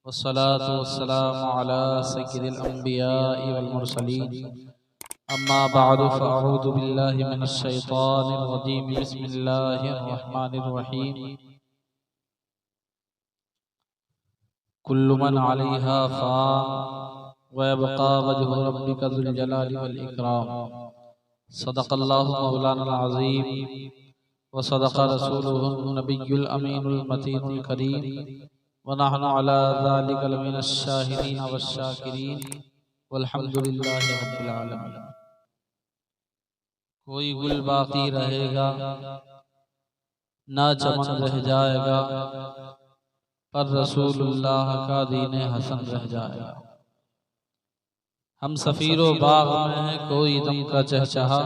वस्सलातु वस्सलामु अला सय्यिदिल अंबियाइ वल मुरसलीन अम्मा बअदु फअऊज़ु बिल्लाहि मिनश शैतानिर रजीम बिस्मिल्लाहिर रहमानिर रहीम कुल्लु मन अलैहा फ़ान व यबक़ा वजहु रब्बिका ज़ुल जलाली वल इकराम। सदक़ल्लाहु मौलाना अज़ीम व सदक़ रसूलुहुन नबियुल अमीनुल मतीनुल करीम व नहनु अला ज़ालिका लमिनश शाहिदीन वश्शाकिरीन वल्हम्दुलिल्लाहि रब्बिल आलमीन। कोई गुल बाकी रहेगा ना चमन रह जाएगा, पर रसूलुल्लाह का दीन हसन रह जाएगा। हम सफीरो बाग में हैं, कोई दम का चहचहा,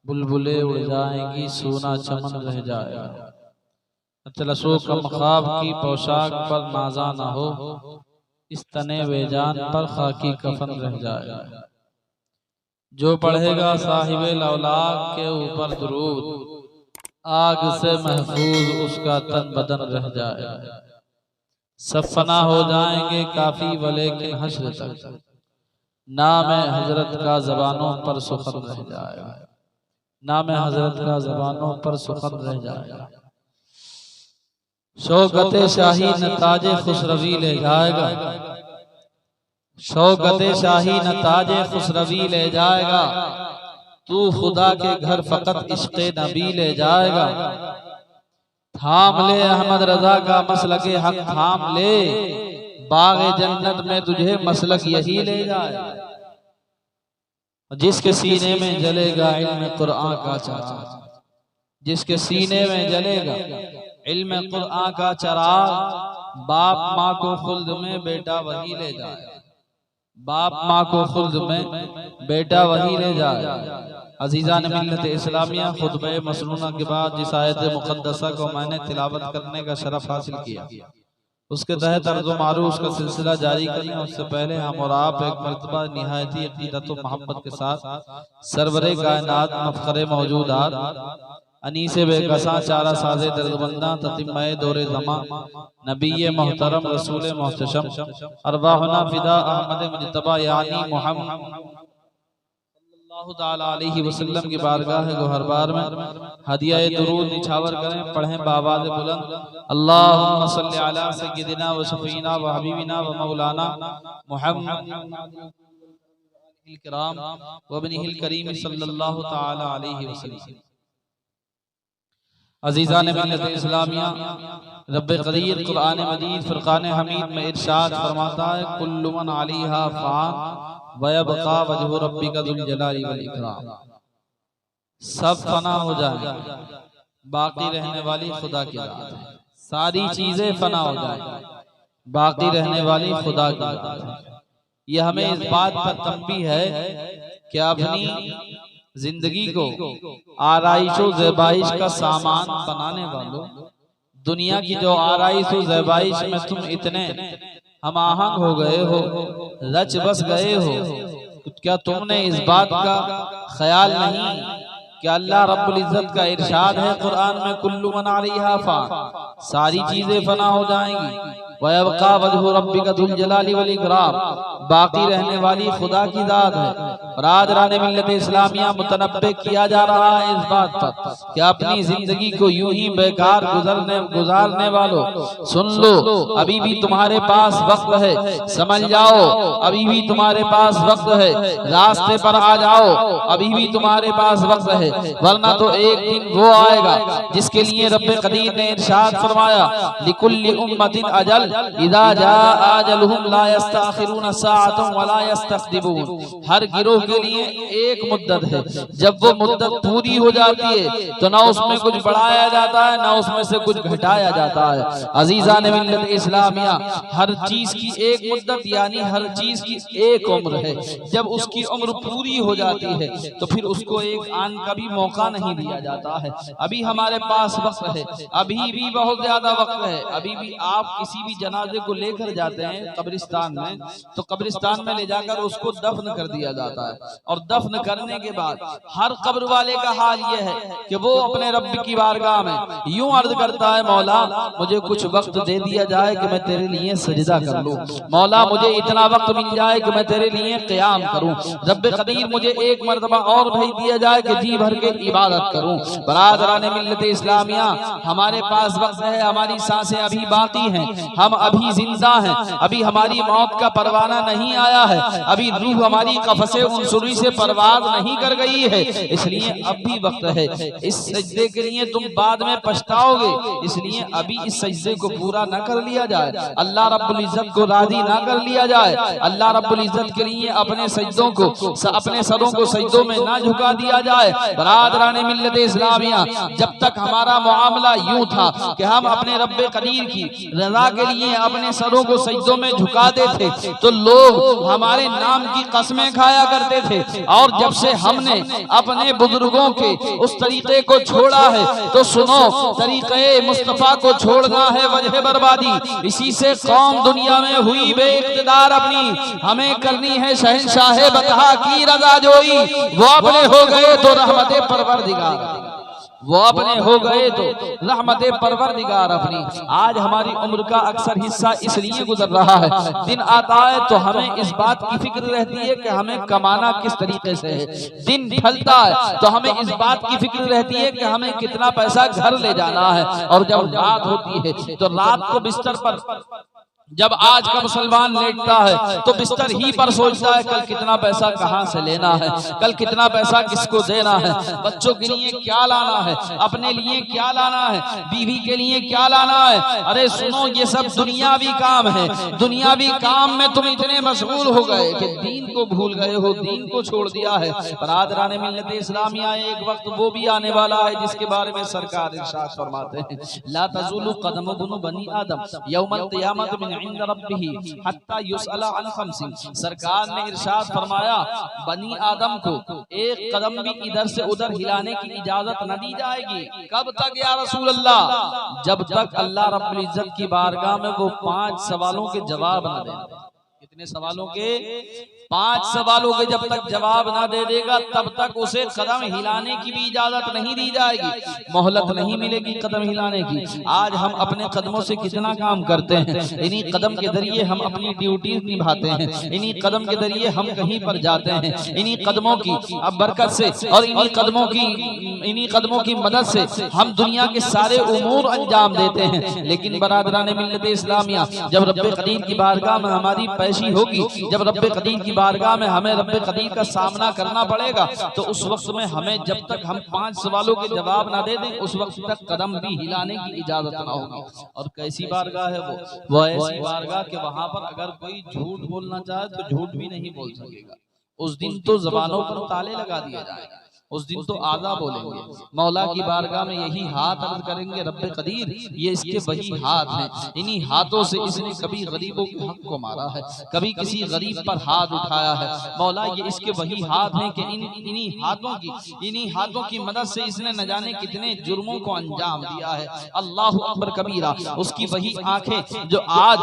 बुलबुलें उड़ जाएंगी, सोना चमन रह जाएगा। तलसो कम ख्वाब की पोशाक पर नाजा न हो, इस तने बेजान पर खाकी कफन रह जाएगा। जो पढ़ेगा साहिबे लौलाक के ऊपर दुरूद, आग से महफूज उसका तन बदन रह जाएगा। सब फना हो जाएंगे काफी वलेकिन हश्र तक नाम हजरत का जबानों पर सुखन रह जाएगा। नाम हजरत का जबानों पर सुखन रह जाएगा। शौकते शाही न ताजे खुसरवी ले जाएगा, शौकते शाही न ताजे खुसरवी ले जाएगा। तू खुदा के घर फकत इश्क़े नबी ले जाएगा। थाम ले अहमद रजा का मसलके हक, थाम ले बाग़े जन्नत में तुझे मसलक यही ले जाएगा। जिसके सीने में जलेगा इल्म कुरान का चराग, जिसके सीने में जलेगा इल्म कुरान का चराग, बाप माँ को खुल्द में बेटा वही ले जाए। बाप माँ को खुल्द में बेटा वही ले जाए। अजीज़ान मिल्लत इस्लामिया, खुतबे मसनूना के बाद जिस आयत मुक़द्दसा को मैंने तिलावत करने का शरफ हासिल किया, उसके तहत अर्ज़ो मारूफ का सिलसिला जारी करें। उससे पहले हम और आप एक मर्तबा निहायती अक़ीदत व मोहब्बत के साथ सरवरे कायनात मफ़ख़रे मौजूदात अनीसे बेकसा चारा साज़े दर्दबंदा ततिम्माए दौरे ज़मा नबीए मोहतरम रसूल मोहतशम अरवाहुना फ़िदा अहमद मुज्तबा यानी मुहम्मद सल्लल्लाहु तआला अलैहि वसल्लम की बारगाह गोहरबार में हदिया दुरूद निछावर करें। पढ़ें बावाज़ बुलंद, अल्लाहुम्मा सल्लि अला सय्यिदिना व शफ़ीना व हबीबिना व मौलाना मुहम्मद किराम व इब्निहिल करीम सल्लल्लाहु तआला अलैहि वसल्लम। अज़ीज़ान मिल्लत इस्लामिया, रब्बे क़दीर कुरान मजीद फ़ुरक़ान हमीद में इरशाद फरमाता है, कुल्लु मन अलैहा फ़ान व यबक़ा वजहु रब्बिका ज़ुल जलाली वल इकराम। सब फना हो जाए, बाकी रहने वाली खुदा की ज़ात है। सारी चीजें फना हो जाए, बाकी रहने वाली खुदा की ज़ात है। यह हमें इस बात पर तंबीह है कि अपनी जिंदगी को आराइश व ज़ेबाइश का सामान बनाने वालों, दुनिया की जो आराइश व ज़ेबाइश में तुम इतने हम आहंग हो गए हो, रच बस गए हो, क्या तुमने इस बात का ख्याल नहीं कि अल्लाह रब्बुल इज्जत का इरशाद है कुरान में, कुल्लु मन अलैहा फ़ान, सारी चीजें फना हो जाएंगी, व यबक़ा वजहु रब्बिका ज़ुल जलाली वल इकराम, बाकी रहने वाली खुदा की ज़ात है। और आज राने मिल्लत इस्लामिया मुतनब्बे किया जा रहा है इस बात पर कि अपनी जिंदगी को यूं ही बेकार गुजारने वालों, सुन लो, अभी भी तुम्हारे पास वक्त है, समझ जाओ, अभी भी तुम्हारे पास वक्त है, रास्ते पर आ जाओ, अभी भी तुम्हारे पास वक्त है, वरना तो एक दिन वो आएगा जिसके लिए रब्बे क़दीर ने इरशाद फरमाया, लिकुल्लि उम्मतिन अजल इज़ा जाअ अजलुहुम ला यस्तअखिरून साअतन व ला यस्तक़दिमून। हर गिरोह के लिए एक मुद्दत है, जब वो मुद्दत पूरी हो जाती है तो ना उसमें कुछ बढ़ाया जाता है, ना उसमें से कुछ घटाया जाता है। अज़ीज़ान मिल्लत इस्लामिया, हर चीज की एक मुद्दत यानी हर चीज की एक उम्र है। जब उसकी उम्र पूरी हो जाती है तो फिर उसको एक आन का भी मौका नहीं दिया जाता है। अभी हमारे पास वक्त है, अभी भी बहुत ज्यादा वक्त है, अभी भी आप किसी भी जनाजे को लेकर जाते हैं कब्रिस्तान में, तो कब्रिस्तान में ले जाकर उसको दफन कर दिया जाता है। और दफन करने के बाद हर कब्र वाले का हाल ये है कि वो अपने रब की बारगाह में यूं अर्ज करता है, मौला मुझे कुछ वक्त दे दिया जाए कि मैं तेरे लिए सजदा कर लूं, मौला मुझे इतना वक्त मिल जाए कि मैं तेरे लिए क़याम करूं, रब्बे कदीर मुझे एक मर्तबा और भेज दिया जाए कि जी भर के इबादत करूं। बरादराने मिल्लत इस्लामिया, हमारे पास वक्त है, हमारी सांसें अभी बाकी हैं, हम अभी जिंदा हैं, अभी हमारी मौत का परवाना नहीं आया है, अभी रूह हमारी कफ़से उनसुरी से परवाज़ नहीं कर गई है, इसलिए अब भी वक्त है। इस सजदे के लिए तुम बाद में पछताओगे, इसलिए अभी इस सजदे को पूरा न कर लिया जाए, अल्लाह रब्बुल इज्जत को राजी ना कर लिया जाए, अल्लाह रब्बुल इज्जत के लिए अपने सजदों को, अपने सरों को सजदों में ना झुका दिया जाए। बरादराने मिल्लत इस्लामिया, जब तक हमारा मामला यूं था कि हम अपने रब्बे कदीर की रजा के लिए अपने सरों को सजदों में झुकाते थे, तो लोग हमारे नाम की कसमें खाया करते थे। और जब से हमने अपने बुजुर्गों के उस तरीके को छोड़ा है, तो सुनो, तरीके मुस्तफा को छोड़ना है वजह बर्बादी। इसी से कौम दुनिया में हुई बेइख्तिदार अपनी, हमें करनी है शहंशाह बतहा की रजा जोई। वो अपने हो गए तो रहमते परवरदिगार, वो अपने हो गए तो रहमते परवरदिगार अपनी। आज हमारी उम्र का अक्सर हिस्सा इसलिए गुजर रहा है, दिन आता है तो हमें इस बात की फिक्र रहती है कि हमें कमाना किस तरीके से है, दिन ढलता है तो हमें इस बात की फिक्र रहती है कि हमें कितना पैसा घर ले जाना है। और जब रात होती है तो रात को बिस्तर पर, जब आज का मुसलमान लेटता है तो बिस्तर ही पर सोचता है कल कितना पैसा कहां से लेना है, कल कितना पैसा किसको देना है, बच्चों के लिए क्या लाना है, अपने लिए क्या लाना है, बीवी के लिए क्या लाना है। अरे सुनो, ये सब दुनियावी काम है, दुनियावी काम में तुम इतने मशगूल हो गए कि दीन को भूल गए हो, दीन को छोड़ दिया है। बरादराने मिल्लत इस्लामिया, एक वक्त वो भी आने वाला है जिसके बारे में सरकार इरशाद फरमाते हैं, ला तज़ूलु क़दम बनी आदम यौमल क़ियामत मिन इंद रब्बिही हत्ता युसअला अन खम्सिन। सरकार ने इरशाद फरमाया, बनी आदम को एक कदम भी इधर से उधर हिलाने की इजाजत न दी जाएगी। कब तक या रसूल अल्लाह? जब तक अल्लाह रब्बुल इज्जत की बारगाह में वो 5 सवालों के जवाब न दे। कितने सवालों के? 5 सवालों के जब तक जवाब ना दे देगा तब तक उसे कदम हिलाने की भी इजाजत नहीं दी जाएगी, मोहलत नहीं मिलेगी कदम हिलाने की। आज हम अपने कदमों से कितना काम करते हैं, इन्हीं कदम के जरिए हम अपनी ड्यूटी निभाते हैं, इन्हीं कदम के जरिए हम कहीं पर जाते हैं, इन्हीं कदमों की अब बरकत से और इन्हीं कदमों की मदद से हम दुनिया के सारे उमूर अंजाम देते हैं। लेकिन बरादराने मिल्लत इस्लामिया, जब रब्बे कदीर की बारगाह में हमारी पेशी होगी, जब रब्बे कदीर की बारगाह में हमें रब्बे कदीर का सामना करना पड़ेगा, तो उस वक्त में हमें जब तक हम 5 सवालों के जवाब ना दे दें उस वक्त तक कदम भी हिलाने की इजाजत ना होगी। और कैसी बारगाह है वो ऐसी बारगाह कि वहां पर अगर कोई झूठ बोलना चाहे तो झूठ भी नहीं बोल सकेगा। उस दिन तो जबानों पर ताले लगा दिए जाएंगे, उस दिन तो आजा बोलेंगे, मौला की बारगाह में यही हाथ अर्ज करेंगे, रब्बे कदीर ये इसके वही हाथ हैं, इन्हीं हाथों से इसने कभी गरीबों के हक को मारा है, कभी किसी गरीब पर हाथ उठाया है। मौला ये इसके वही हाथ हैं कि इन्हीं हाथों की मदद से इसने न जाने कितने जुर्मों को अंजाम दिया है। अल्लाहु अकबर कबीरा। उसकी वही आंखें जो आज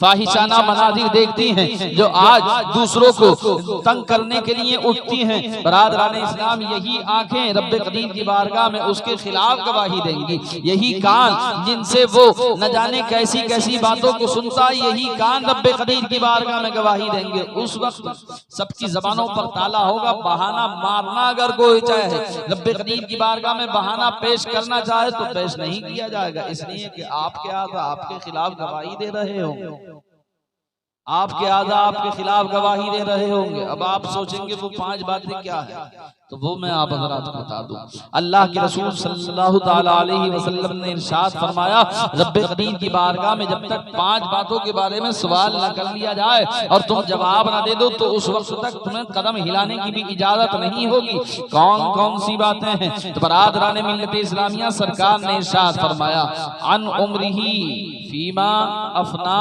फाहिशाना मनाजिर देखती हैं, जो आज दूसरों को तंग करने के लिए उठती हैं, बरादराने इस्लाम यही आंखें रब्बे कदीर की बारगाह में उसके खिलाफ गवाही देंगी। यही कान जिनसे वो न जाने कैसी कैसी बातों को सुनता है, यही कान रब्बे कदीर की बारगाह में गवाही देंगे। उस वक्त सबकी जबानों पर ताला होगा, बहाना मारना अगर कोई चाहे रब्बे कदीर की बारगाह में बहाना पेश करना चाहे तो पेश नहीं किया जाएगा, इसलिए कि आपके आज़ा आपके खिलाफ गवाही दे रहे हो, आपके आज़ा आपके खिलाफ गवाही दे रहे होंगे। अब आप सोचेंगे वो 5 बातें क्या है, तो वो मैं आप हज़रात को बता दूं। अल्लाह के रसूल सल्लल्लाहु ताला अलैहि वसल्लम ने इरशाद फरमाया, रब्बे कदीर की बारगाह में जब तक 5 बातों के बारे में सवाल न कर लिया जाए और तुम जवाब न दे दो तो उस वक्त तक तुम्हें कदम हिलाने की भी इजाजत नहीं होगी। कौन कौन सी बातें हैं? तो बरादराने मिल्लत इस्लामिया, सरकार ने इरशाद फरमाया, अन उम्रिही फीमा अफना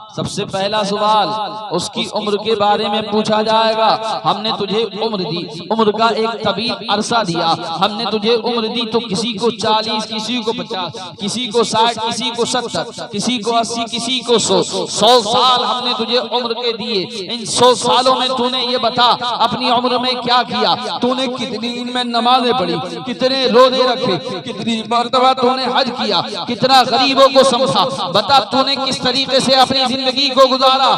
सबसे पहला सवाल उसकी उम्र के बारे में पूछा जाएगा। हमने तुझे उम्र दी, उम्र का एक तवील अरसा दिया। हमने तुझे उम्र दी तो किसी को 40, किसी को 50, किसी को 60, किसी को 70, किसी को 80, किसी को 100 साल हमने तुझे उम्र के दिए। इन 100 सालों में तूने ये बता अपनी उम्र में क्या किया? तूने कितनी इनमें नमाजें पढ़ी, कितने रोजे रखे, कितनी मर्तबा तूने हज किया, कितना गरीबों को समझा, बता तूने किस तरीके से अपनी जिंदगी को गुजारा।